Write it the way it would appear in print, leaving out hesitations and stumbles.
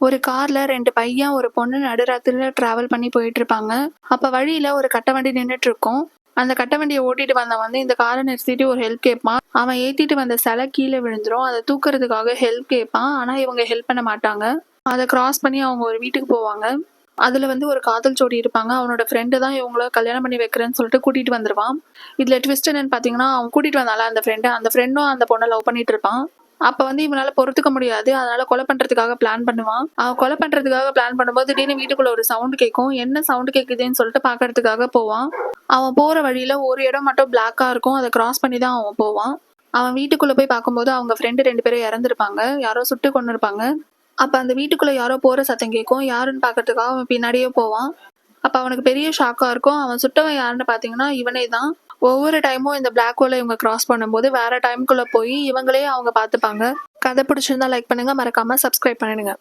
ஒரு கார்ல 2 பையன், ஒரு பொண்ணு நடுராத்திரில டிராவல் பண்ணி போயிட்டுருப்பாங்க. அப்ப வழியில ஒரு கட்ட வண்டி நின்னுட்டுருக்கும். அந்த கட்ட வண்டிய ஓட்டிட்டு வந்தவன் வந்து இந்த கார நிறுத்திட்டு ஒரு ஹெல்ப் கேட்பான். அவன் ஏத்திட்டு வந்த சிலை கீழ விழுந்துரும். அத தூக்குறதுக்காக ஹெல்ப் கேட்பான். ஆனா இவங்க ஹெல்ப் பண்ண மாட்டாங்க. அத கிராஸ் பண்ணி அவங்க ஒரு வீட்டுக்கு போவாங்க. அதுல வந்து ஒரு காதல் ஜோடி இருப்பாங்க. அவனோட ஃப்ரெண்டு தான் இவங்கள கல்யாணம் பண்ணி வைக்கிறேன்னு சொல்லிட்டு கூட்டிட்டு வந்துருவான். இதுல ட்விஸ்ட் என்னன்னு பார்த்தீங்கன்னா, அவன் கூட்டிட்டு வந்தான்ல அந்த ஃப்ரெண்டும் அந்த பொண்ண லவ் பண்ணிட்டு இருப்பான். அப்ப வந்து இவனால பொறுத்துக்க முடியாது. அதனால கொலை பண்றதுக்காக பிளான் பண்ணுவான். அவன் கொலை பண்றதுக்காக பிளான் பண்ணும்போது திடீர்னு வீட்டுக்குள்ள ஒரு சவுண்ட் கேட்கும். என்ன சவுண்ட் கேட்குதுன்னு சொல்லிட்டு பார்க்கறதுக்காக போவான். அவன் போற வழியில ஒரு இடம் மட்டும் பிளாக்கா இருக்கும். அதை கிராஸ் பண்ணி தான் அவன் போவான். அவன் வீட்டுக்குள்ள போய் பார்க்கும்போது அவங்க ஃப்ரெண்டு 2 பேரும் இறந்திருப்பாங்க. யாரோ சுட்டு கொன்னுருப்பாங்க. அப்ப அந்த வீட்டுக்குள்ள யாரோ போற சத்தம் கேட்கும். யாருன்னு பார்க்கறதுக்காக அவன் பின்னாடியே போவான். அப்ப அவனுக்கு பெரிய ஷாக்கா இருக்கும். அவன் சுட்டவன் யாருன்னு பார்த்தீங்கன்னா இவனே தான். ஒவ்வொரு டைமும் இந்த பிளாக் ஹோலை இவங்க கிராஸ் பண்ணும்போது வேற டைம்குள்ள போய் இவங்களே அவங்க பார்த்துப்பாங்க. கதை பிடிச்சிருந்தா லைக் பண்ணுங்க, மறக்காம சப்ஸ்கிரைப் பண்ணிடுங்க.